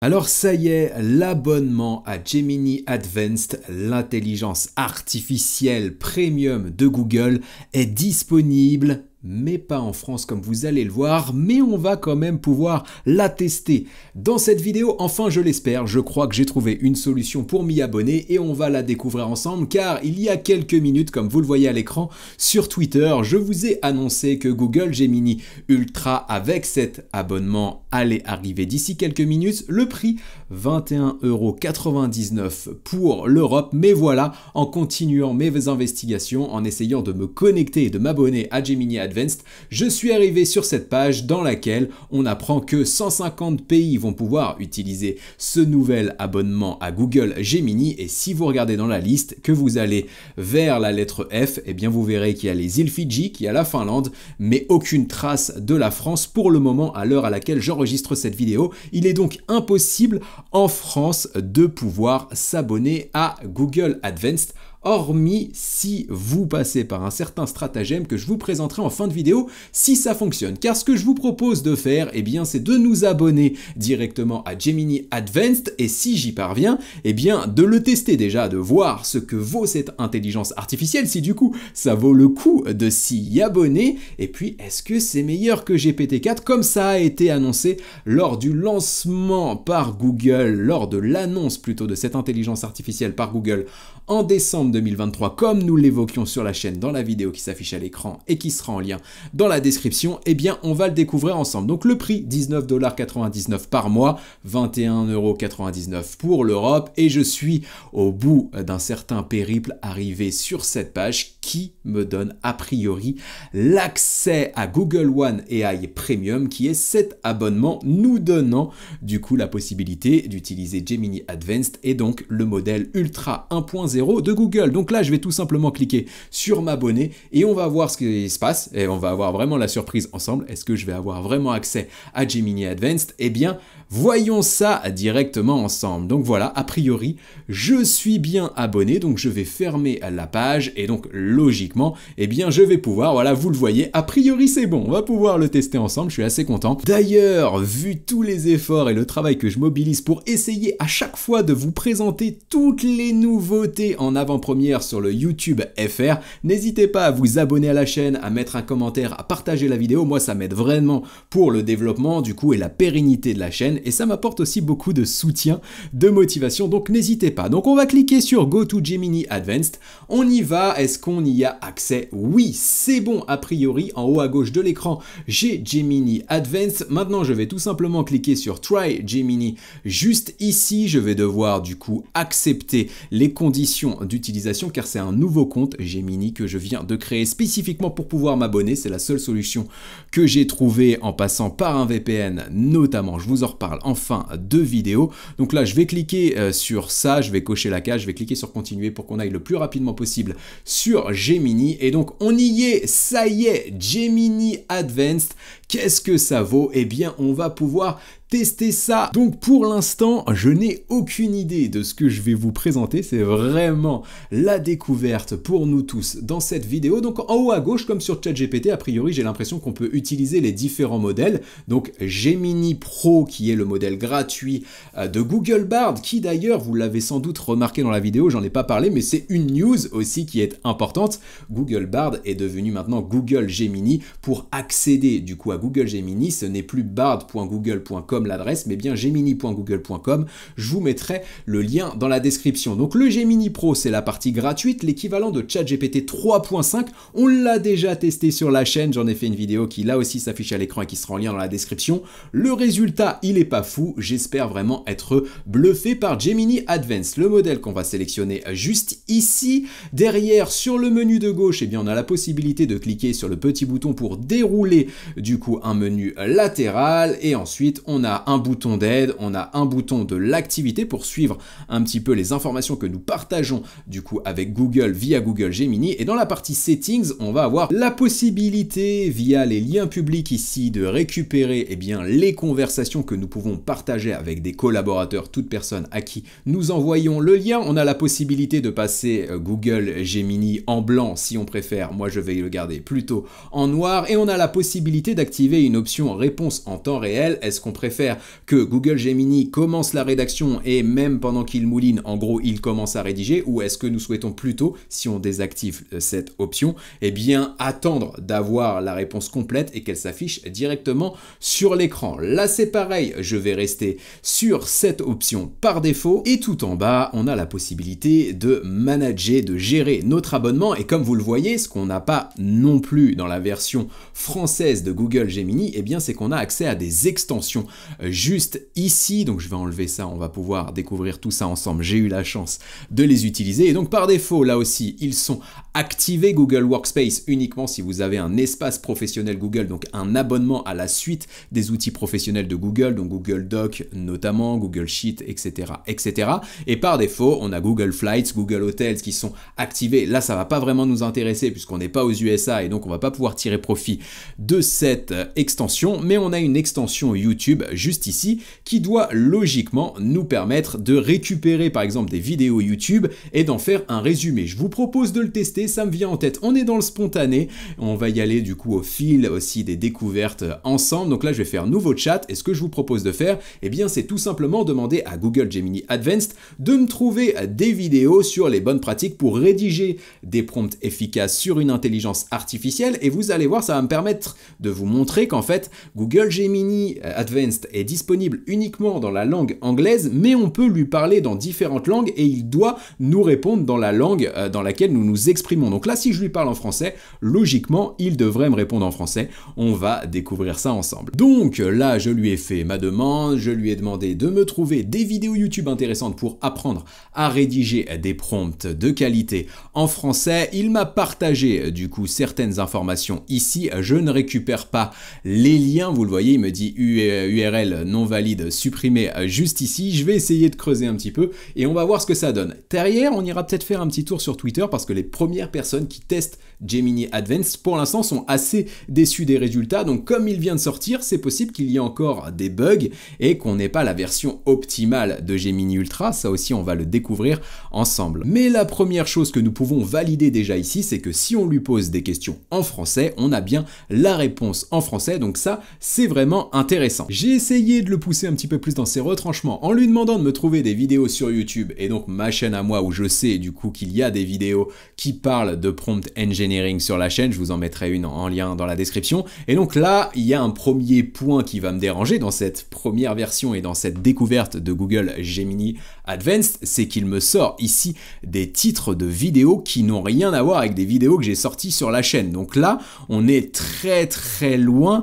Alors ça y est, l'abonnement à Gemini Advanced, l'intelligence artificielle premium de Google, est disponible, mais pas en France comme vous allez le voir, mais on va quand même pouvoir la tester. Dans cette vidéo, enfin je l'espère, je crois que j'ai trouvé une solution pour m'y abonner et on va la découvrir ensemble car il y a quelques minutes, comme vous le voyez à l'écran, sur Twitter, je vous ai annoncé que Google Gemini Ultra avec cet abonnement allait arriver d'ici quelques minutes. Le prix 21,99 € pour l'Europe, mais voilà, en continuant mes investigations, en essayant de me connecter et de m'abonner à Gemini Advanced, je suis arrivé sur cette page dans laquelle on apprend que 150 pays vont pouvoir utiliser ce nouvel abonnement à Google Gemini, et si vous regardez dans la liste, que vous allez vers la lettre F, eh bien vous verrez qu'il y a les îles Fidji, qu'il y a la Finlande, mais aucune trace de la France pour le moment à l'heure à laquelle j'enregistre cette vidéo. Il est donc impossible en France de pouvoir s'abonner à Google Advanced, hormis si vous passez par un certain stratagème que je vous présenterai en fin de vidéo si ça fonctionne. Car ce que je vous propose de faire, eh bien, c'est de nous abonner directement à Gemini Advanced et si j'y parviens, eh bien, de le tester déjà, de voir ce que vaut cette intelligence artificielle, si du coup ça vaut le coup de s'y abonner. Et puis, est-ce que c'est meilleur que GPT-4 comme ça a été annoncé lors du lancement par Google, lors de l'annonce plutôt de cette intelligence artificielle par Google en décembre 2023, comme nous l'évoquions sur la chaîne dans la vidéo qui s'affiche à l'écran et qui sera en lien dans la description, eh bien on va le découvrir ensemble. Donc le prix 19,99 $ par mois, 21,99 € pour l'Europe, et je suis au bout d'un certain périple arrivé sur cette page qui me donne a priori l'accès à Google One AI Premium, qui est cet abonnement nous donnant du coup la possibilité d'utiliser Gemini Advanced et donc le modèle Ultra 1.0 de Google. Donc là, je vais tout simplement cliquer sur m'abonner et on va voir ce qui se passe et on va avoir vraiment la surprise ensemble. Est-ce que je vais avoir vraiment accès à Gemini Advanced? Eh bien, voyons ça directement ensemble. Donc voilà, a priori, je suis bien abonné, donc je vais fermer la page et donc logiquement, eh bien, je vais pouvoir, voilà, vous le voyez, a priori c'est bon, on va pouvoir le tester ensemble, je suis assez content. D'ailleurs, vu tous les efforts et le travail que je mobilise pour essayer à chaque fois de vous présenter toutes les nouveautés en avant-première sur le YouTube FR, n'hésitez pas à vous abonner à la chaîne, à mettre un commentaire, à partager la vidéo, moi ça m'aide vraiment pour le développement du coup et la pérennité de la chaîne, et ça m'apporte aussi beaucoup de soutien, de motivation, donc n'hésitez pas. Donc on va cliquer sur Go to Gemini Advanced, on y va, est-ce qu'on y a accès? Oui, c'est bon a priori, en haut à gauche de l'écran, j'ai Gemini Advanced. Maintenant je vais tout simplement cliquer sur Try Gemini, juste ici, je vais devoir du coup accepter les conditions d'utilisation car c'est un nouveau compte Gemini que je viens de créer spécifiquement pour pouvoir m'abonner. C'est la seule solution que j'ai trouvée en passant par un VPN notamment. Je vous en reparle en fin de vidéo. Donc là, je vais cliquer sur ça, je vais cocher la case, je vais cliquer sur continuer pour qu'on aille le plus rapidement possible sur Gemini. Et donc, on y est, ça y est, Gemini Advanced. Qu'est-ce que ça vaut? Eh bien, on va pouvoir tester ça. Donc pour l'instant, je n'ai aucune idée de ce que je vais vous présenter. C'est vraiment la découverte pour nous tous dans cette vidéo. Donc en haut à gauche, comme sur ChatGPT, a priori, j'ai l'impression qu'on peut utiliser les différents modèles. Donc Gemini Pro, qui est le modèle gratuit de Google Bard, qui d'ailleurs, vous l'avez sans doute remarqué dans la vidéo, j'en ai pas parlé, mais c'est une news aussi qui est importante. Google Bard est devenu maintenant Google Gemini. Pour accéder du coup à Google Gemini, ce n'est plus bard.google.com l'adresse, mais bien gemini.google.com. Je vous mettrai le lien dans la description. Donc le Gemini Pro, c'est la partie gratuite, l'équivalent de ChatGPT 3.5. On l'a déjà testé sur la chaîne, j'en ai fait une vidéo qui là aussi s'affiche à l'écran et qui sera en lien dans la description. Le résultat, il est pas fou, j'espère vraiment être bluffé par Gemini Advanced. Le modèle qu'on va sélectionner juste ici. Derrière, sur le menu de gauche, eh bien, on a la possibilité de cliquer sur le petit bouton pour dérouler du coup un menu latéral, et ensuite on a un bouton d'aide, on a un bouton de l'activité pour suivre un petit peu les informations que nous partageons du coup avec Google via Google Gemini, et dans la partie settings, on va avoir la possibilité via les liens publics ici de récupérer eh bien, les conversations que nous pouvons partager avec des collaborateurs, toute personne à qui nous envoyons le lien. On a la possibilité de passer Google Gemini en blanc si on préfère, moi je vais le garder plutôt en noir, et on a la possibilité d'activer désactiver une option réponse en temps réel? Est-ce qu'on préfère que Google Gemini commence la rédaction et même pendant qu'il mouline, en gros, il commence à rédiger? Ou est-ce que nous souhaitons plutôt, si on désactive cette option, eh bien attendre d'avoir la réponse complète et qu'elle s'affiche directement sur l'écran? Là, c'est pareil, je vais rester sur cette option par défaut et tout en bas, on a la possibilité de manager, de gérer notre abonnement et comme vous le voyez, ce qu'on n'a pas non plus dans la version française de Google Gemini, eh bien c'est qu'on a accès à des extensions juste ici. Donc je vais enlever ça, on va pouvoir découvrir tout ça ensemble. J'ai eu la chance de les utiliser et donc par défaut, là aussi, ils sont activés. Google Workspace uniquement si vous avez un espace professionnel Google, donc un abonnement à la suite des outils professionnels de Google, donc Google Doc notamment, Google Sheet, etc., etc. Et par défaut, on a Google Flights, Google Hotels qui sont activés. Là, ça va pas vraiment nous intéresser puisqu'on n'est pas aux USA et donc on va pas pouvoir tirer profit de cette extension, mais on a une extension YouTube juste ici qui doit logiquement nous permettre de récupérer par exemple des vidéos YouTube et d'en faire un résumé. Je vous propose de le tester, ça me vient en tête. On est dans le spontané, on va y aller du coup au fil aussi des découvertes ensemble. Donc là, je vais faire nouveau chat et ce que je vous propose de faire, eh bien, c'est tout simplement demander à Google Gemini Advanced de me trouver des vidéos sur les bonnes pratiques pour rédiger des prompts efficaces sur une intelligence artificielle et vous allez voir, ça va me permettre de vous montrer qu'en fait, Google Gemini Advanced est disponible uniquement dans la langue anglaise, mais on peut lui parler dans différentes langues et il doit nous répondre dans la langue dans laquelle nous nous exprimons. Donc là, si je lui parle en français, logiquement, il devrait me répondre en français. On va découvrir ça ensemble. Donc là, je lui ai fait ma demande, je lui ai demandé de me trouver des vidéos YouTube intéressantes pour apprendre à rédiger des prompts de qualité en français. Il m'a partagé du coup certaines informations ici. Je ne récupère pas les liens, vous le voyez, il me dit URL non valide supprimé juste ici. Je vais essayer de creuser un petit peu et on va voir ce que ça donne. Derrière, on ira peut-être faire un petit tour sur Twitter parce que les premières personnes qui testent Gemini Advanced pour l'instant sont assez déçues des résultats. Donc comme il vient de sortir, c'est possible qu'il y ait encore des bugs et qu'on n'ait pas la version optimale de Gemini Ultra. Ça aussi, on va le découvrir ensemble. Mais la première chose que nous pouvons valider déjà ici, c'est que si on lui pose des questions en français, on a bien la réponse en français. Donc ça, c'est vraiment intéressant. J'ai essayé de le pousser un petit peu plus dans ses retranchements en lui demandant de me trouver des vidéos sur YouTube et donc ma chaîne à moi où je sais du coup qu'il y a des vidéos qui parlent de prompt engineering sur la chaîne. Je vous en mettrai une en lien dans la description. Et donc là, il y a un premier point qui va me déranger dans cette première version et dans cette découverte de Google Gemini Advanced, c'est qu'il me sort ici des titres de vidéos qui n'ont rien à voir avec des vidéos que j'ai sorties sur la chaîne. Donc là, on est très loin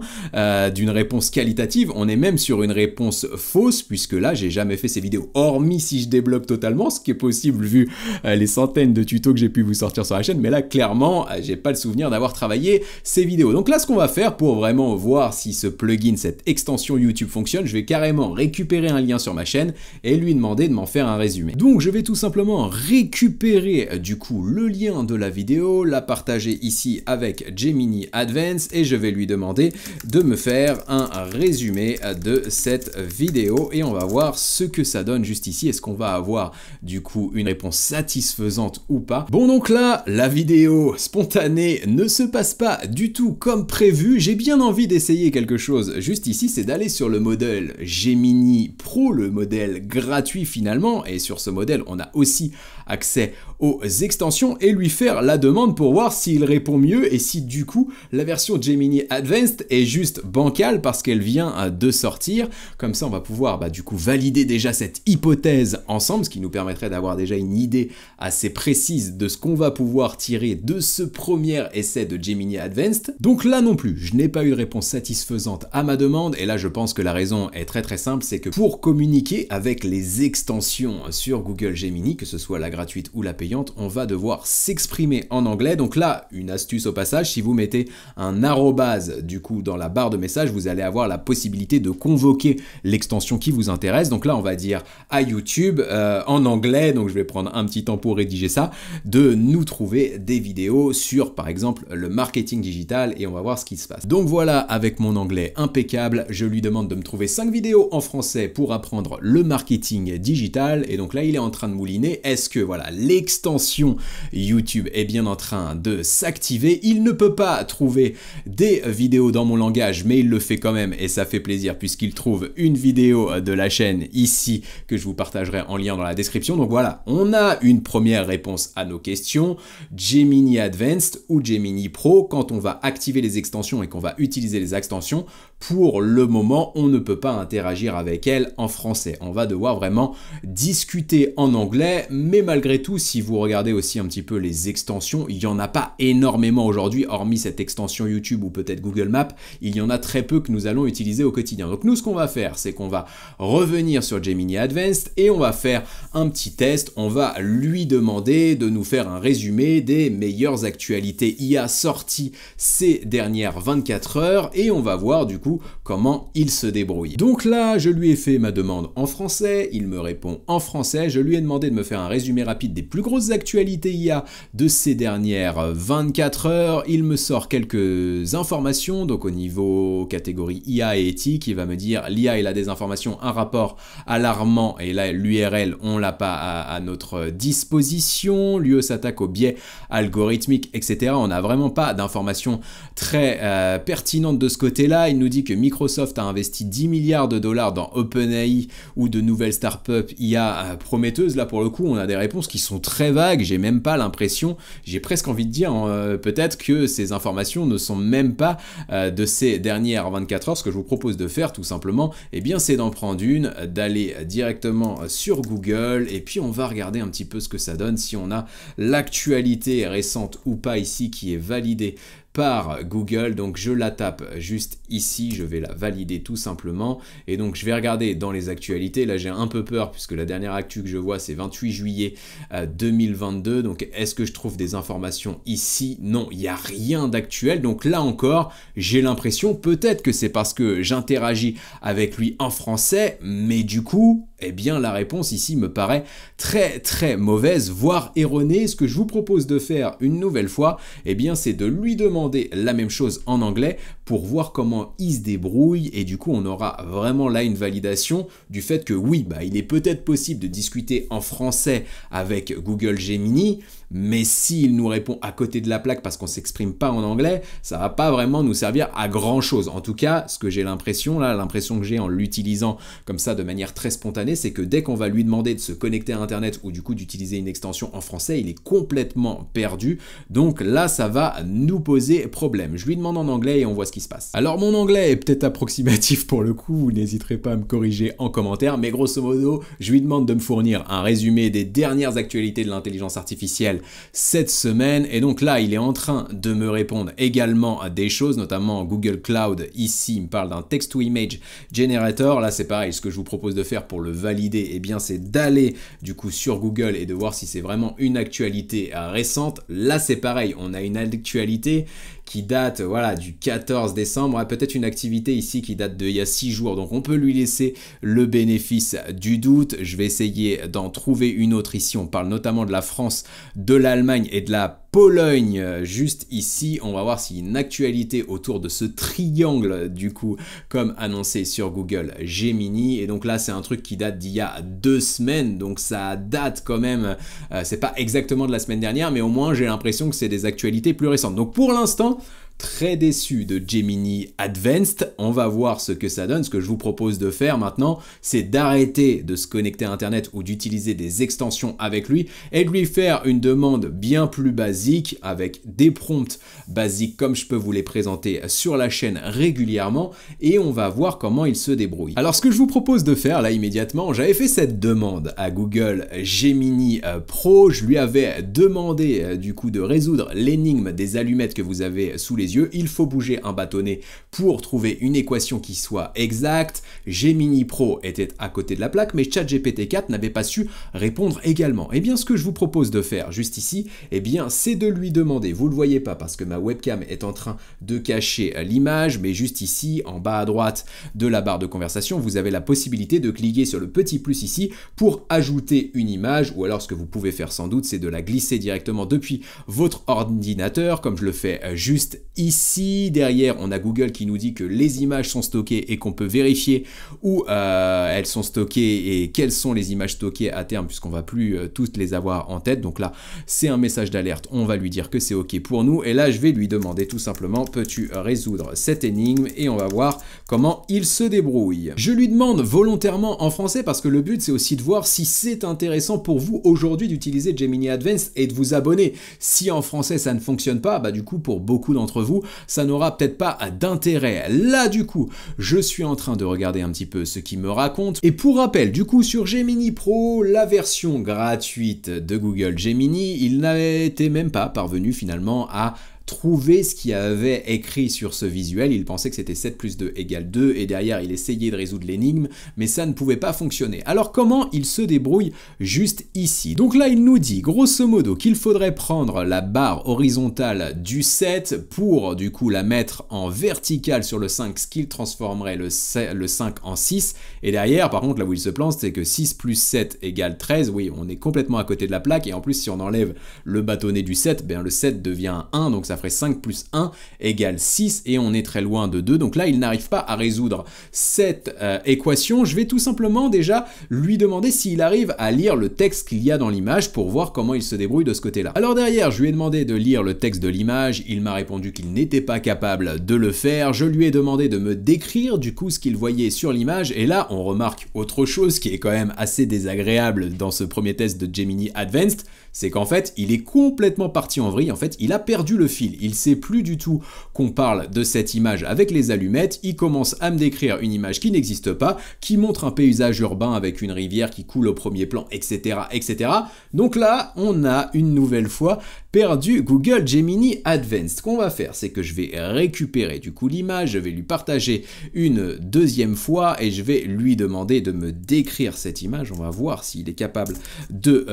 d'une réponse qualitative. On est même sur une réponse fausse puisque là, j'ai jamais fait ces vidéos. Hormis si je débloque totalement, ce qui est possible vu les centaines de tutos que j'ai pu vous sortir sur la chaîne. Mais là, clairement, j'ai pas le souvenir d'avoir travaillé ces vidéos. Donc là, ce qu'on va faire pour vraiment voir si ce plugin, cette extension YouTube fonctionne, je vais carrément récupérer un lien sur ma chaîne et lui demander de m'en faire un résumé. Donc je vais tout simplement récupérer du coup le lien de la vidéo, la partager ici avec Gemini Advanced et je vais lui demander de me faire un résumé de cette vidéo et on va voir ce que ça donne juste ici. Est-ce qu'on va avoir du coup une réponse satisfaisante ou pas? Bon, donc là, la vidéo spontanée ne se passe pas du tout comme prévu. J'ai bien envie d'essayer quelque chose juste ici, c'est d'aller sur le modèle Gemini Pro, le modèle gratuit finalement, et sur ce modèle, on a aussi accès aux extensions et lui faire la demande pour voir s'il répond mieux et si du coup la version Gemini Advanced est juste bancale parce qu'elle vient de sortir. Comme ça on va pouvoir du coup valider déjà cette hypothèse ensemble, ce qui nous permettrait d'avoir déjà une idée assez précise de ce qu'on va pouvoir tirer de ce premier essai de Gemini Advanced. Donc là non plus, je n'ai pas eu de réponse satisfaisante à ma demande et là je pense que la raison est très simple, c'est que pour communiquer avec les extensions sur Google Gemini, que ce soit la gratuite ou la payante, on va devoir s'exprimer en anglais. Donc là, une astuce au passage, si vous mettez un arrobase du coup dans la barre de message, vous allez avoir la possibilité de convoquer l'extension qui vous intéresse. Donc là, on va dire à YouTube en anglais, donc je vais prendre un petit temps pour rédiger ça, de nous trouver des vidéos sur par exemple le marketing digital et on va voir ce qui se passe. Donc voilà, avec mon anglais impeccable, je lui demande de me trouver 5 vidéos en français pour apprendre le marketing digital et donc là il est en train de mouliner. Est-ce que voilà, l'extension YouTube est bien en train de s'activer? Il ne peut pas trouver des vidéos dans mon langage, mais il le fait quand même et ça fait plaisir puisqu'il trouve une vidéo de la chaîne ici que je vous partagerai en lien dans la description. Donc voilà, on a une première réponse à nos questions. Gemini Advanced ou Gemini Pro, quand on va activer les extensions et qu'on va utiliser les extensions, pour le moment, on ne peut pas interagir avec elle en français. On va devoir vraiment discuter en anglais, mais malgré tout, si vous regardez aussi un petit peu les extensions, il n'y en a pas énormément aujourd'hui, hormis cette extension YouTube ou peut-être Google Maps, il y en a très peu que nous allons utiliser au quotidien. Donc nous, ce qu'on va faire, c'est qu'on va revenir sur Gemini Advanced et on va faire un petit test. On va lui demander de nous faire un résumé des meilleures actualités IA sorties ces dernières 24 heures et on va voir du coup comment il se débrouille. Donc là, je lui ai fait ma demande en français, il me répond en français, je lui ai demandé de me faire un résumé rapide des plus grosses actualités IA de ces dernières 24 heures, il me sort quelques informations, donc au niveau catégorie IA et éthique, il va me dire l'IA et la désinformation, un rapport alarmant, et là l'URL, on l'a pas à notre disposition, l'UE s'attaque aux biais algorithmiques, etc. On n'a vraiment pas d'informations très pertinentes de ce côté-là, il nous dit que Microsoft a investi 10 milliards de dollars dans OpenAI ou de nouvelles startups IA prometteuses. Là, pour le coup, on a des réponses qui sont très vagues. J'ai même pas l'impression, j'ai presque envie de dire peut-être que ces informations ne sont même pas de ces dernières 24 heures. Ce que je vous propose de faire, tout simplement, eh bien, c'est d'en prendre une, d'aller directement sur Google et puis on va regarder un petit peu ce que ça donne, si on a l'actualité récente ou pas ici qui est validée par Google. Donc je la tape juste ici, je vais la valider tout simplement et donc je vais regarder dans les actualités. Là j'ai un peu peur puisque la dernière actu que je vois c'est 28 juillet 2022, donc est-ce que je trouve des informations ici? Non, il n'y a rien d'actuel. Donc là encore j'ai l'impression, peut-être que c'est parce que j'interagis avec lui en français, mais du coup eh bien la réponse ici me paraît très mauvaise, voire erronée. Ce que je vous propose de faire une nouvelle fois, eh bien c'est de lui demander la même chose en anglais pour voir comment il se débrouille et du coup on aura vraiment là une validation du fait que oui, il est peut-être possible de discuter en français avec Google Gemini, mais s'il nous répond à côté de la plaque parce qu'on s'exprime pas en anglais, ça va pas vraiment nous servir à grand chose. En tout cas, ce que j'ai l'impression là, l'impression que j'ai en l'utilisant comme ça de manière très spontanée, c'est que dès qu'on va lui demander de se connecter à Internet ou du coup d'utiliser une extension en français, il est complètement perdu. Donc là, ça va nous poser problème. Je lui demande en anglais et on voit ce qui se passe. Alors mon anglais est peut-être approximatif pour le coup, vous n'hésiterez pas à me corriger en commentaire, mais grosso modo, je lui demande de me fournir un résumé des dernières actualités de l'intelligence artificielle cette semaine et donc là, il est en train de me répondre également à des choses, notamment Google Cloud. Ici, il me parle d'un text-to-image generator. Là, c'est pareil, ce que je vous propose de faire pour le valider, eh bien, c'est d'aller du coup sur Google et de voir si c'est vraiment une actualité récente. Là, c'est pareil, on a une actualité qui date voilà, du 14 décembre, peut-être une activité ici qui date d'il y a 6 jours, donc on peut lui laisser le bénéfice du doute. Je vais essayer d'en trouver une autre ici, on parle notamment de la France, de l'Allemagne et de la Pologne juste ici. On va voir s'il y a une actualité autour de ce triangle du coup comme annoncé sur Google Gemini, et donc là c'est un truc qui date d'il y a 2 semaines, donc ça date quand même, c'est pas exactement de la semaine dernière, mais au moins j'ai l'impression que c'est des actualités plus récentes. Donc pour l'instant, très déçu de Gemini Advanced. On va voir ce que ça donne. Ce que je vous propose de faire maintenant, c'est d'arrêter de se connecter à Internet ou d'utiliser des extensions avec lui et de lui faire une demande bien plus basique avec des prompts basiques comme je peux vous les présenter sur la chaîne régulièrement et on va voir comment il se débrouille. Alors ce que je vous propose de faire là immédiatement, j'avais fait cette demande à Google Gemini Pro. Je lui avais demandé du coup de résoudre l'énigme des allumettes que vous avez sous les les yeux, il faut bouger un bâtonnet pour trouver une équation qui soit exacte. Gemini Pro était à côté de la plaque, mais ChatGPT 4 n'avait pas su répondre également. Et bien ce que je vous propose de faire juste ici, eh bien c'est de lui demander, vous le voyez pas parce que ma webcam est en train de cacher l'image, mais juste ici, en bas à droite de la barre de conversation, vous avez la possibilité de cliquer sur le petit plus ici pour ajouter une image, ou alors ce que vous pouvez faire sans doute, c'est de la glisser directement depuis votre ordinateur, comme je le fais juste ici. Derrière, on a Google qui nous dit que les images sont stockées et qu'on peut vérifier où elles sont stockées et quelles sont les images stockées à terme, puisqu'on va plus toutes les avoir en tête. Donc là, c'est un message d'alerte, on va lui dire que c'est OK pour nous, et là, je vais lui demander tout simplement, peux-tu résoudre cette énigme, et on va voir comment il se débrouille. Je lui demande volontairement en français parce que le but, c'est aussi de voir si c'est intéressant pour vous aujourd'hui d'utiliser Gemini Advanced et de vous abonner. Si en français ça ne fonctionne pas, bah du coup pour beaucoup d'entre vous, ça n'aura peut-être pas d'intérêt. Là du coup, je suis en train de regarder un petit peu ce qu'il me raconte. Et pour rappel, du coup sur Gemini Pro, la version gratuite de Google Gemini, il n'était même pas parvenu finalement à trouver ce qu'il avait écrit sur ce visuel. Il pensait que c'était 7 plus 2 égale 2 et derrière il essayait de résoudre l'énigme, mais ça ne pouvait pas fonctionner. Alors comment il se débrouille juste ici? Donc là il nous dit grosso modo qu'il faudrait prendre la barre horizontale du 7 pour du coup la mettre en verticale sur le 5, ce qui transformerait le 5 en 6, et derrière par contre là où il se plante c'est que 6 plus 7 égale 13, oui on est complètement à côté de la plaque, et en plus si on enlève le bâtonnet du 7, ben le 7 devient 1, donc ça ferait 5 plus 1 égale 6, et on est très loin de 2, donc là il n'arrive pas à résoudre cette équation. Je vais tout simplement déjà lui demander s'il arrive à lire le texte qu'il y a dans l'image pour voir comment il se débrouille de ce côté-là. Alors derrière, je lui ai demandé de lire le texte de l'image, il m'a répondu qu'il n'était pas capable de le faire. Je lui ai demandé de me décrire du coup ce qu'il voyait sur l'image, et là on remarque autre chose qui est quand même assez désagréable dans ce premier test de Gemini Advanced, c'est qu'en fait il est complètement parti en vrille, en fait il a perdu le fil, il sait plus du tout qu'on parle de cette image avec les allumettes, il commence à me décrire une image qui n'existe pas, qui montre un paysage urbain avec une rivière qui coule au premier plan, etc. etc. Donc là on a une nouvelle fois perdu Google Gemini Advanced. Ce qu'on va faire, c'est que je vais récupérer du coup l'image, je vais lui partager une deuxième fois et je vais lui demander de me décrire cette image. On va voir s'il est capable de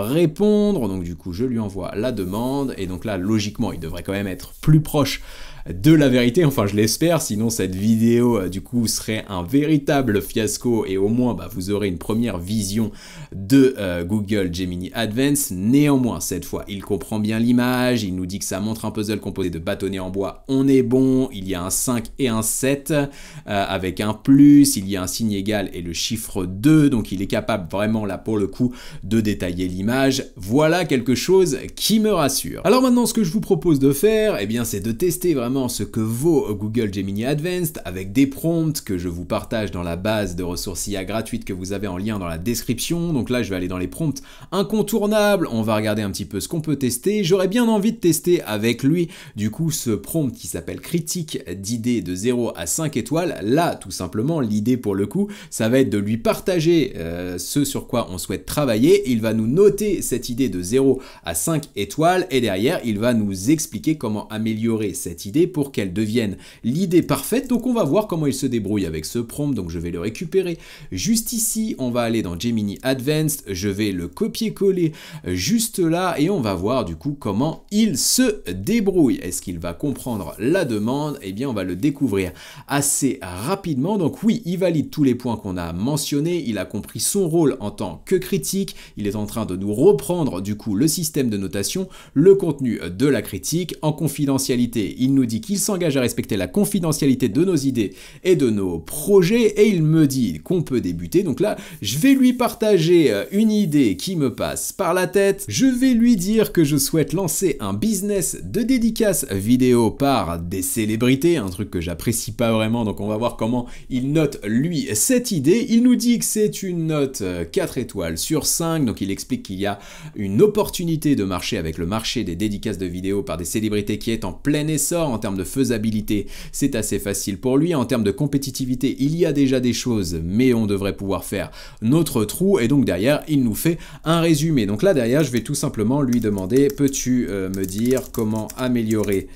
répondre. Donc du coup, je lui envoie la demande et donc là, logiquement, il devrait quand même être plus proche de la vérité, enfin je l'espère, sinon cette vidéo du coup serait un véritable fiasco et au moins bah, vous aurez une première vision de Google Gemini Advanced. Néanmoins cette fois il comprend bien l'image, il nous dit que ça montre un puzzle composé de bâtonnets en bois, on est bon, il y a un 5 et un 7 avec un plus, il y a un signe égal et le chiffre 2, donc il est capable vraiment là pour le coup de détailler l'image. Voilà quelque chose qui me rassure. Alors maintenant ce que je vous propose de faire, eh bien c'est de tester vraiment ce que vaut Google Gemini Advanced avec des prompts que je vous partage dans la base de ressources IA gratuite que vous avez en lien dans la description. Donc là je vais aller dans les prompts incontournables, on va regarder un petit peu ce qu'on peut tester. J'aurais bien envie de tester avec lui du coup ce prompt qui s'appelle critique d'idées de 0 à 5 étoiles. Là tout simplement l'idée pour le coup ça va être de lui partager ce sur quoi on souhaite travailler. Il va nous noter cette idée de 0 à 5 étoiles et derrière il va nous expliquer comment améliorer cette idée pour qu'elle devienne l'idée parfaite. Donc on va voir comment il se débrouille avec ce prompt. Donc je vais le récupérer juste ici, on va aller dans Gemini Advanced, je vais le copier-coller juste là et on va voir du coup comment il se débrouille. Est-ce qu'il va comprendre la demande? Eh bien on va le découvrir assez rapidement. Donc oui, il valide tous les points qu'on a mentionnés, il a compris son rôle en tant que critique, il est en train de nous reprendre du coup le système de notation, le contenu de la critique. En confidentialité, il nous dit qu'il s'engage à respecter la confidentialité de nos idées et de nos projets et il me dit qu'on peut débuter. Donc là, je vais lui partager une idée qui me passe par la tête. Je vais lui dire que je souhaite lancer un business de dédicace vidéo par des célébrités, un truc que j'apprécie pas vraiment, donc on va voir comment il note lui cette idée. Il nous dit que c'est une note 4 étoiles sur 5, donc il explique qu'il y a une opportunité de marché avec le marché des dédicaces de vidéos par des célébrités qui est en plein essor. En termes de faisabilité, c'est assez facile pour lui. En termes de compétitivité, il y a déjà des choses, mais on devrait pouvoir faire notre trou. Et donc derrière, il nous fait un résumé. Donc là derrière, je vais tout simplement lui demander, peux-tu me dire comment améliorer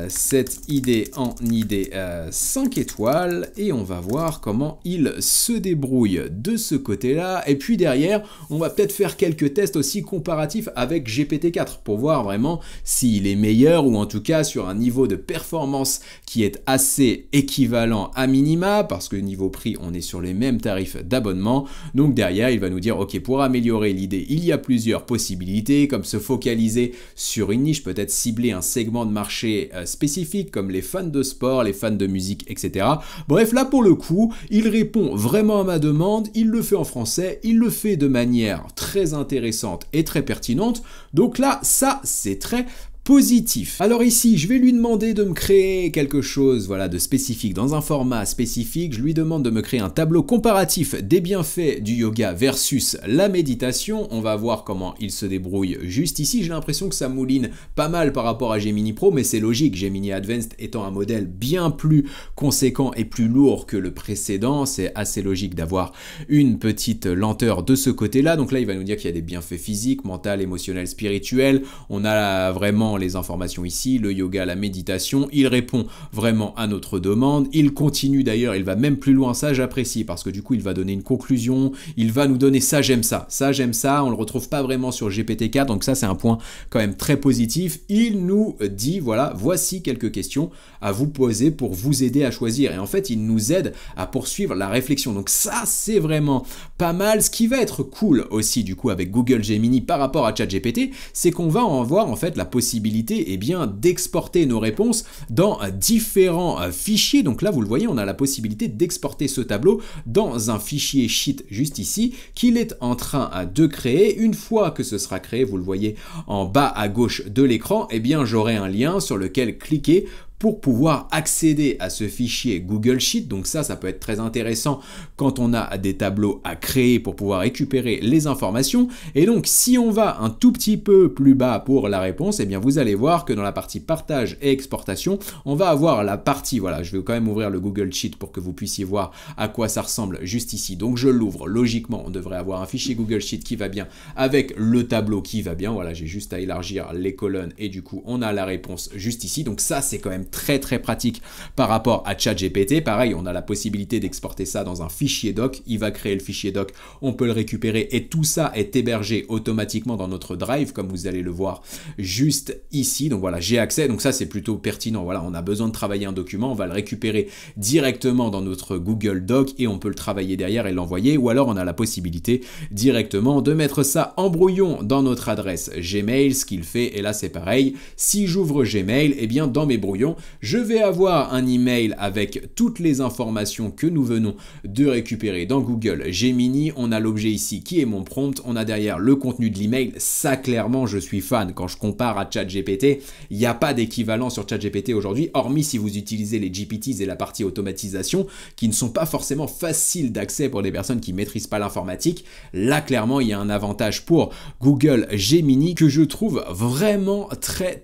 cette idée en idée 5 étoiles et on va voir comment il se débrouille de ce côté-là. Et puis derrière, on va peut-être faire quelques tests aussi comparatifs avec GPT-4 pour voir vraiment s'il est meilleur ou en tout cas sur un niveau de performance qui est assez équivalent à minima parce que niveau prix, on est sur les mêmes tarifs d'abonnement. Donc derrière, il va nous dire ok, pour améliorer l'idée, il y a plusieurs possibilités comme se focaliser sur une niche, peut-être cibler un segment de marché spécifique comme les fans de sport, les fans de musique, etc. Bref, là pour le coup, il répond vraiment à ma demande, il le fait en français, il le fait de manière très intéressante et très pertinente. Donc là, ça c'est très positif. Alors ici, je vais lui demander de me créer quelque chose voilà, de spécifique, dans un format spécifique. Je lui demande de me créer un tableau comparatif des bienfaits du yoga versus la méditation. On va voir comment il se débrouille juste ici. J'ai l'impression que ça mouline pas mal par rapport à Gemini Pro, mais c'est logique, Gemini Advanced étant un modèle bien plus conséquent et plus lourd que le précédent, c'est assez logique d'avoir une petite lenteur de ce côté-là. Donc là, il va nous dire qu'il y a des bienfaits physiques, mentaux, émotionnels, spirituels. On a vraiment les informations ici, le yoga, la méditation, il répond vraiment à notre demande, il continue d'ailleurs, il va même plus loin, ça j'apprécie parce que du coup il va donner une conclusion, il va nous donner ça j'aime ça, on le retrouve pas vraiment sur GPT-4, donc ça c'est un point quand même très positif. Il nous dit voilà, voici quelques questions à vous poser pour vous aider à choisir et en fait il nous aide à poursuivre la réflexion, donc ça c'est vraiment pas mal. Ce qui va être cool aussi du coup avec Google Gemini par rapport à ChatGPT, c'est qu'on va en voir en fait la possibilité d'exporter nos réponses dans différents fichiers. Donc là, vous le voyez, on a la possibilité d'exporter ce tableau dans un fichier sheet juste ici qu'il est en train de créer. Une fois que ce sera créé, vous le voyez en bas à gauche de l'écran, eh bien j'aurai un lien sur lequel cliquer pour pouvoir accéder à ce fichier Google Sheet. Donc ça peut être très intéressant quand on a des tableaux à créer pour pouvoir récupérer les informations. Et donc si on va un tout petit peu plus bas pour la réponse, eh bien vous allez voir que dans la partie partage et exportation, on va avoir la partie, voilà, je vais quand même ouvrir le Google Sheet pour que vous puissiez voir à quoi ça ressemble juste ici. Donc je l'ouvre, logiquement on devrait avoir un fichier Google Sheet qui va bien avec le tableau qui va bien. Voilà, j'ai juste à élargir les colonnes et du coup on a la réponse juste ici. Donc ça c'est quand même très pratique par rapport à ChatGPT. Pareil, on a la possibilité d'exporter ça dans un fichier doc. Il va créer le fichier doc, on peut le récupérer et tout ça est hébergé automatiquement dans notre Drive, comme vous allez le voir juste ici. Donc voilà, j'ai accès. Donc ça, c'est plutôt pertinent. Voilà, on a besoin de travailler un document, on va le récupérer directement dans notre Google Doc et on peut le travailler derrière et l'envoyer. Ou alors, on a la possibilité directement de mettre ça en brouillon dans notre adresse Gmail, ce qu'il fait. Et là, c'est pareil. Si j'ouvre Gmail, eh bien, dans mes brouillons, je vais avoir un email avec toutes les informations que nous venons de récupérer dans Google Gemini. On a l'objet ici qui est mon prompt. On a derrière le contenu de l'email. Ça, clairement, je suis fan. Quand je compare à ChatGPT, il n'y a pas d'équivalent sur ChatGPT aujourd'hui, hormis si vous utilisez les GPTs et la partie automatisation qui ne sont pas forcément faciles d'accès pour des personnes qui ne maîtrisent pas l'informatique. Là, clairement, il y a un avantage pour Google Gemini que je trouve vraiment très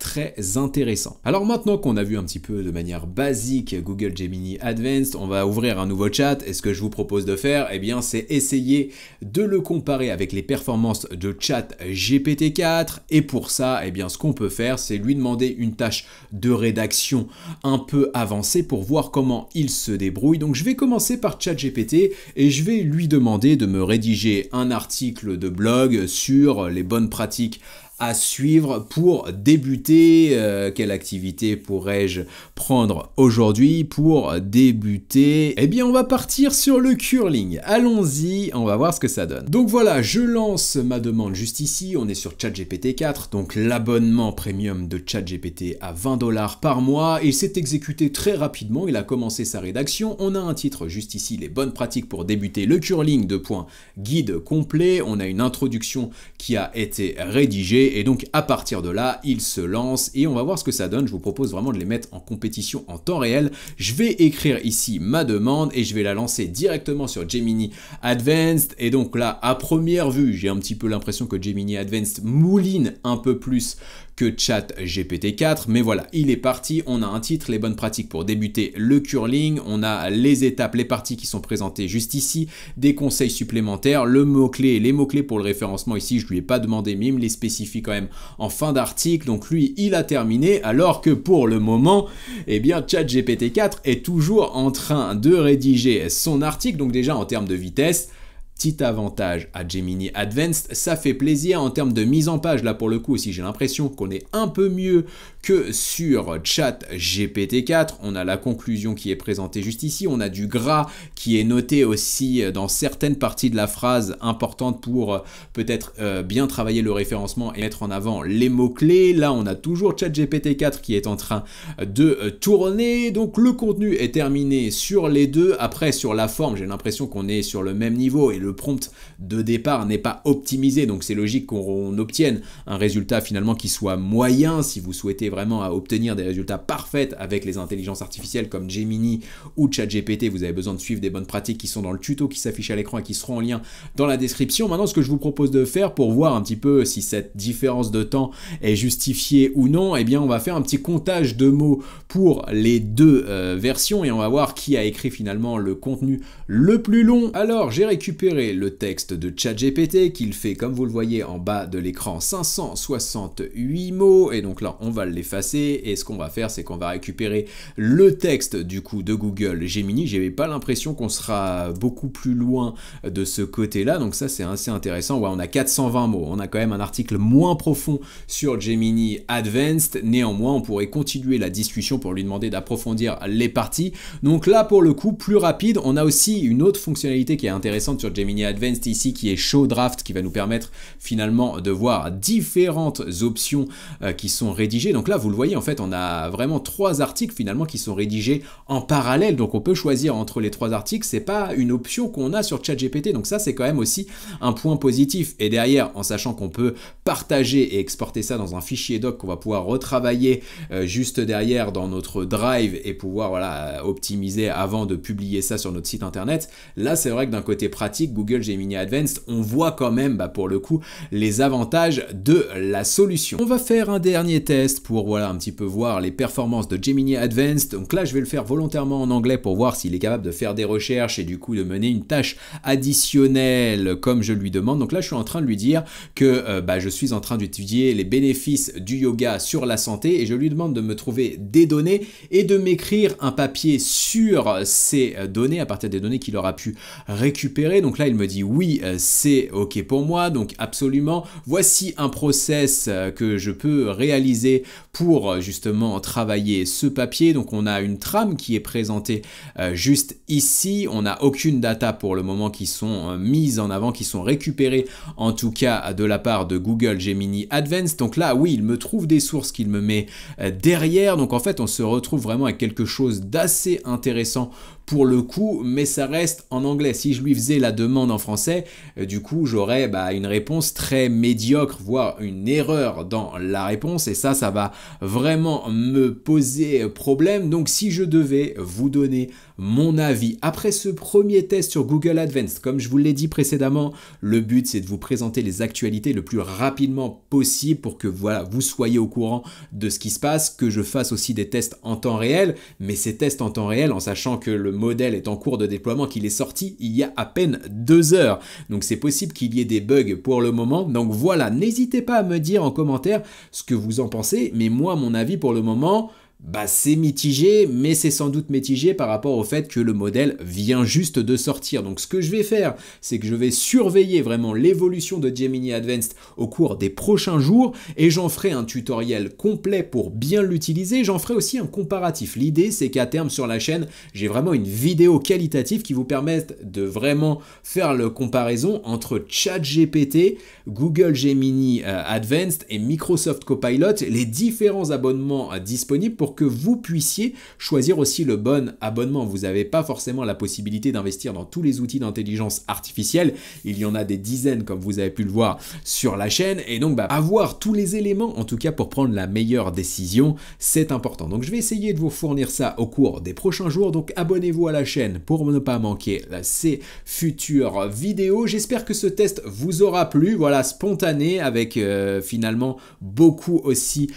intéressant. Alors maintenant qu'on a vu un petit peu de manière basique Google Gemini Advanced, on va ouvrir un nouveau chat et ce que je vous propose de faire, eh bien, c'est essayer de le comparer avec les performances de chat GPT-4 et pour ça, eh bien, ce qu'on peut faire, c'est lui demander une tâche de rédaction un peu avancée pour voir comment il se débrouille. Donc, je vais commencer par ChatGPT et je vais lui demander de me rédiger un article de blog sur les bonnes pratiques à suivre pour débuter. Quelle activité pourrais-je prendre aujourd'hui pour débuter? Eh bien, on va partir sur le curling. Allons-y, on va voir ce que ça donne. Donc voilà, je lance ma demande juste ici. On est sur ChatGPT 4, donc l'abonnement premium de ChatGPT à 20 $ par mois. Il s'est exécuté très rapidement, il a commencé sa rédaction. On a un titre juste ici, les bonnes pratiques pour débuter le curling, guide complet. On a une introduction qui a été rédigée. Et donc à partir de là, il se lance et on va voir ce que ça donne. Je vous propose vraiment de les mettre en compétition en temps réel. Je vais écrire ici ma demande et je vais la lancer directement sur Gemini Advanced. Et donc là, à première vue, j'ai un petit peu l'impression que Gemini Advanced mouline un peu plus que ChatGPT 4, mais voilà, il est parti, on a un titre, les bonnes pratiques pour débuter le curling, on a les étapes, les parties qui sont présentées juste ici, des conseils supplémentaires, le mot-clé, les mots-clés pour le référencement ici, je lui ai pas demandé, mais il me les spécifie quand même en fin d'article, donc lui, il a terminé, alors que pour le moment, eh bien, ChatGPT 4 est toujours en train de rédiger son article, donc déjà en termes de vitesse, petit avantage à Gemini Advanced, ça fait plaisir en termes de mise en page. Là, pour le coup, aussi, j'ai l'impression qu'on est un peu mieux que sur ChatGPT 4. On a la conclusion qui est présentée juste ici. On a du gras qui est noté aussi dans certaines parties de la phrase importantes pour peut-être bien travailler le référencement et mettre en avant les mots-clés. Là, on a toujours ChatGPT 4 qui est en train de tourner. Donc, le contenu est terminé sur les deux. Après, sur la forme, j'ai l'impression qu'on est sur le même niveau et le prompt de départ n'est pas optimisé, donc c'est logique qu'on obtienne un résultat finalement qui soit moyen. Si vous souhaitez vraiment obtenir des résultats parfaits avec les intelligences artificielles comme Gemini ou ChatGPT, vous avez besoin de suivre des bonnes pratiques qui sont dans le tuto qui s'affiche à l'écran et qui seront en lien dans la description. Maintenant, ce que je vous propose de faire pour voir un petit peu si cette différence de temps est justifiée ou non, eh bien on va faire un petit comptage de mots pour les deux versions et on va voir qui a écrit finalement le contenu le plus long. Alors, j'ai récupéré le texte de ChatGPT qu'il fait, comme vous le voyez en bas de l'écran, 568 mots, et donc là on va l'effacer, et ce qu'on va faire c'est qu'on va récupérer le texte du coup de Google Gemini. J'avais pas l'impression qu'on sera beaucoup plus loin de ce côté là, donc ça c'est assez intéressant. Ouais, on a 420 mots, on a quand même un article moins profond sur Gemini Advanced, néanmoins on pourrait continuer la discussion pour lui demander d'approfondir les parties. Donc là pour le coup plus rapide. On a aussi une autre fonctionnalité qui est intéressante sur Gemini Advanced ici, qui est Show Draft, qui va nous permettre finalement de voir différentes options qui sont rédigées. Donc là, vous le voyez, en fait, on a vraiment 3 articles finalement qui sont rédigés en parallèle. Donc on peut choisir entre les 3 articles. C'est pas une option qu'on a sur ChatGPT. Donc ça, c'est quand même aussi un point positif. Et derrière, en sachant qu'on peut partager et exporter ça dans un fichier doc qu'on va pouvoir retravailler juste derrière dans notre Drive et pouvoir voilà, optimiser avant de publier ça sur notre site internet. Là, c'est vrai que d'un côté pratique, Google Gemini Advanced, on voit quand même pour le coup les avantages de la solution. On va faire un dernier test pour voilà un petit peu voir les performances de Gemini Advanced. Donc là je vais le faire volontairement en anglais pour voir s'il est capable de faire des recherches et du coup de mener une tâche additionnelle comme je lui demande. Donc là je suis en train de lui dire que je suis en train d'étudier les bénéfices du yoga sur la santé et je lui demande de me trouver des données et de m'écrire un papier sur ces données à partir des données qu'il aura pu récupérer. Donc là il me dit oui, c'est ok pour moi, donc absolument. Voici un process que je peux réaliser pour justement travailler ce papier. Donc on a une trame qui est présentée juste ici. On n'a aucune data pour le moment qui sont mises en avant, qui sont récupérées en tout cas de la part de Google Gemini Advanced. Donc là oui, il me trouve des sources qu'il me met derrière. Donc en fait on se retrouve vraiment avec quelque chose d'assez intéressant pour le coup, mais ça reste en anglais. Si je lui faisais la demande en français, du coup j'aurais une réponse très médiocre, voire une erreur dans la réponse, et ça va vraiment me poser problème. Donc si je devais vous donner mon avis après ce premier test sur Google Advanced, comme je vous l'ai dit précédemment, le but c'est de vous présenter les actualités le plus rapidement possible pour que voilà, vous soyez au courant de ce qui se passe, que je fasse aussi des tests en temps réel, mais ces tests en temps réel en sachant que le modèle est en cours de déploiement, qu'il est sorti il y a à peine 2 heures. Donc c'est possible qu'il y ait des bugs pour le moment. Donc voilà, n'hésitez pas à me dire en commentaire ce que vous en pensez, mais moi mon avis pour le moment, c'est mitigé, mais c'est sans doute mitigé par rapport au fait que le modèle vient juste de sortir. Donc ce que je vais faire, c'est que je vais surveiller vraiment l'évolution de Gemini Advanced au cours des prochains jours et j'en ferai un tutoriel complet pour bien l'utiliser. J'en ferai aussi un comparatif. L'idée, c'est qu'à terme sur la chaîne, j'ai vraiment une vidéo qualitative qui vous permette de vraiment faire la comparaison entre ChatGPT, Google Gemini Advanced et Microsoft Copilot, les différents abonnements disponibles pour pour que vous puissiez choisir aussi le bon abonnement. Vous n'avez pas forcément la possibilité d'investir dans tous les outils d'intelligence artificielle. Il y en a des dizaines, comme vous avez pu le voir sur la chaîne. Et donc, avoir tous les éléments, en tout cas pour prendre la meilleure décision, c'est important. Donc, je vais essayer de vous fournir ça au cours des prochains jours. Donc, abonnez-vous à la chaîne pour ne pas manquer ces futures vidéos. J'espère que ce test vous aura plu. Voilà, spontané, avec finalement beaucoup aussi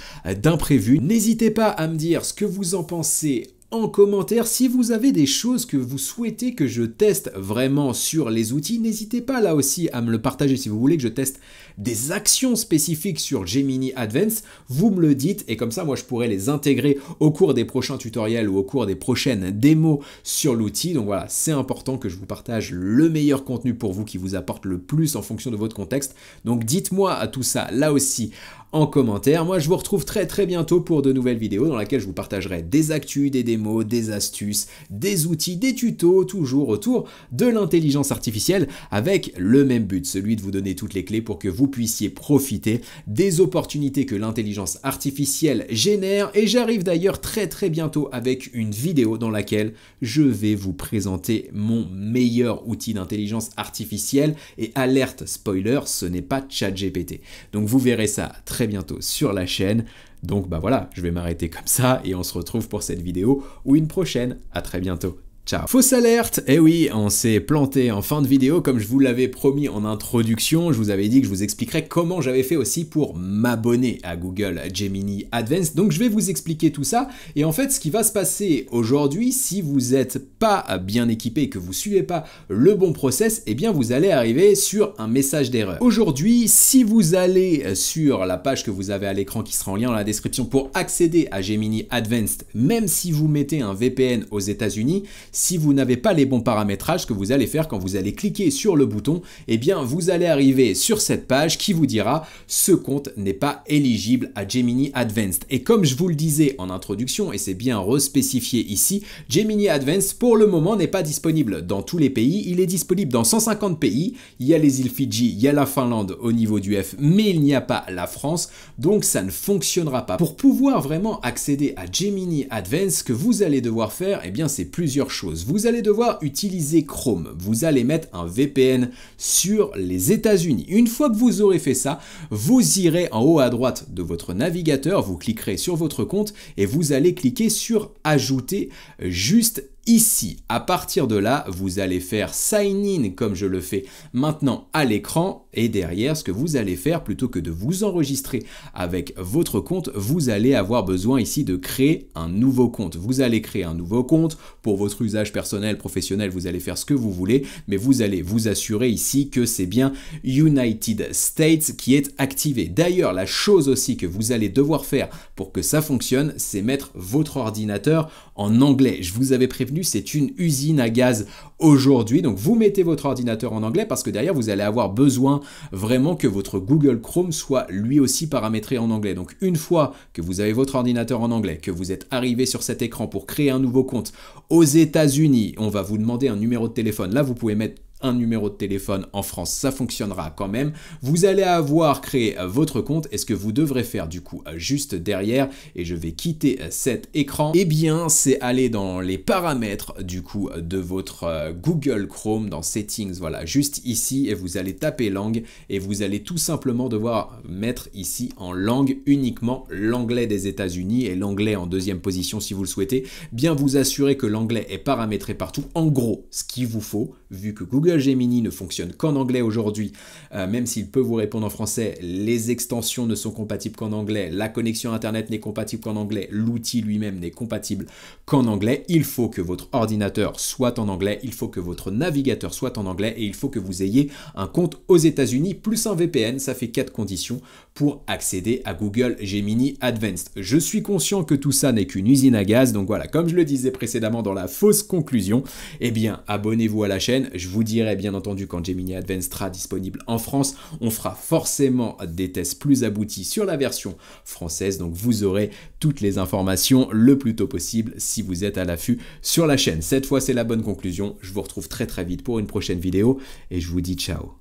d'imprévus. N'hésitez pas à me dire ce que vous en pensez en commentaire. Si vous avez des choses que vous souhaitez que je teste vraiment sur les outils, n'hésitez pas là aussi à me le partager. Si vous voulez que je teste des actions spécifiques sur Gemini Advanced, vous me le dites et comme ça moi je pourrais les intégrer au cours des prochains tutoriels ou au cours des prochaines démos sur l'outil. Donc voilà, c'est important que je vous partage le meilleur contenu pour vous, qui vous apporte le plus en fonction de votre contexte. Donc dites-moi à tout ça là aussi en commentaire. Moi je vous retrouve très bientôt pour de nouvelles vidéos dans lesquelles je vous partagerai des actus, des démos, des astuces, des outils, des tutos, toujours autour de l'intelligence artificielle, avec le même but, celui de vous donner toutes les clés pour que vous puissiez profiter des opportunités que l'intelligence artificielle génère. Et j'arrive d'ailleurs très bientôt avec une vidéo dans laquelle je vais vous présenter mon meilleur outil d'intelligence artificielle, et alerte spoiler, ce n'est pas ChatGPT. Donc vous verrez ça très bientôt sur la chaîne. Donc voilà, je vais m'arrêter comme ça et on se retrouve pour cette vidéo ou une prochaine. À très bientôt. Ciao. Fausse alerte, eh oui, on s'est planté en fin de vidéo, comme je vous l'avais promis en introduction. Je vous avais dit que je vous expliquerais comment j'avais fait aussi pour m'abonner à Google Gemini Advanced. Donc je vais vous expliquer tout ça. Et en fait, ce qui va se passer aujourd'hui, si vous n'êtes pas bien équipé et que vous ne suivez pas le bon process, eh bien vous allez arriver sur un message d'erreur. Aujourd'hui, si vous allez sur la page que vous avez à l'écran qui sera en lien dans la description pour accéder à Gemini Advanced, même si vous mettez un VPN aux États-Unis, si vous n'avez pas les bons paramétrages, ce que vous allez faire quand vous allez cliquer sur le bouton, eh bien vous allez arriver sur cette page qui vous dira « Ce compte n'est pas éligible à Gemini Advanced ». Et comme je vous le disais en introduction, et c'est bien respécifié ici, Gemini Advanced pour le moment n'est pas disponible dans tous les pays. Il est disponible dans 150 pays. Il y a les îles Fidji, il y a la Finlande au niveau du F, mais il n'y a pas la France. Donc ça ne fonctionnera pas. Pour pouvoir vraiment accéder à Gemini Advanced, ce que vous allez devoir faire, eh bien c'est plusieurs choses. Vous allez devoir utiliser Chrome. Vous allez mettre un VPN sur les États-Unis. Une fois que vous aurez fait ça, vous irez en haut à droite de votre navigateur, vous cliquerez sur votre compte et vous allez cliquer sur Ajouter juste ici. À partir de là, vous allez faire Sign In comme je le fais maintenant à l'écran, et derrière, ce que vous allez faire, plutôt que de vous enregistrer avec votre compte, vous allez avoir besoin ici de créer un nouveau compte. Vous allez créer un nouveau compte pour votre usage personnel, professionnel, vous allez faire ce que vous voulez, mais vous allez vous assurer ici que c'est bien United States qui est activé. D'ailleurs, la chose aussi que vous allez devoir faire pour que ça fonctionne, c'est mettre votre ordinateur en anglais. Je vous avais prévenu, c'est une usine à gaz aujourd'hui. Donc vous mettez votre ordinateur en anglais parce que derrière vous allez avoir besoin vraiment que votre Google Chrome soit lui aussi paramétré en anglais. Donc une fois que vous avez votre ordinateur en anglais, que vous êtes arrivé sur cet écran pour créer un nouveau compte aux États-Unis, on va vous demander un numéro de téléphone. Là vous pouvez mettre un numéro de téléphone en France, ça fonctionnera quand même. Vous allez avoir créé votre compte, et ce que vous devrez faire du coup juste derrière, et je vais quitter cet écran, eh bien c'est aller dans les paramètres du coup de votre Google Chrome, dans Settings, voilà, juste ici, et vous allez taper langue, et vous allez tout simplement devoir mettre ici en langue uniquement l'anglais des États-Unis et l'anglais en deuxième position si vous le souhaitez. Bien vous assurer que l'anglais est paramétré partout. En gros, ce qu'il vous faut, vu que Google Gemini ne fonctionne qu'en anglais aujourd'hui, même s'il peut vous répondre en français, les extensions ne sont compatibles qu'en anglais, la connexion internet n'est compatible qu'en anglais, l'outil lui-même n'est compatible qu'en anglais. Il faut que votre ordinateur soit en anglais, il faut que votre navigateur soit en anglais, et il faut que vous ayez un compte aux États-Unis plus un VPN. Ça fait 4 conditions pour accéder à Google Gemini Advanced. Je suis conscient que tout ça n'est qu'une usine à gaz, donc voilà, comme je le disais précédemment dans la fausse conclusion, eh bien abonnez-vous à la chaîne. Je vous dirai bien entendu quand Gemini Advanced sera disponible en France, on fera forcément des tests plus aboutis sur la version française, donc vous aurez toutes les informations le plus tôt possible si vous êtes à l'affût sur la chaîne. Cette fois c'est la bonne conclusion, je vous retrouve très vite pour une prochaine vidéo et je vous dis ciao.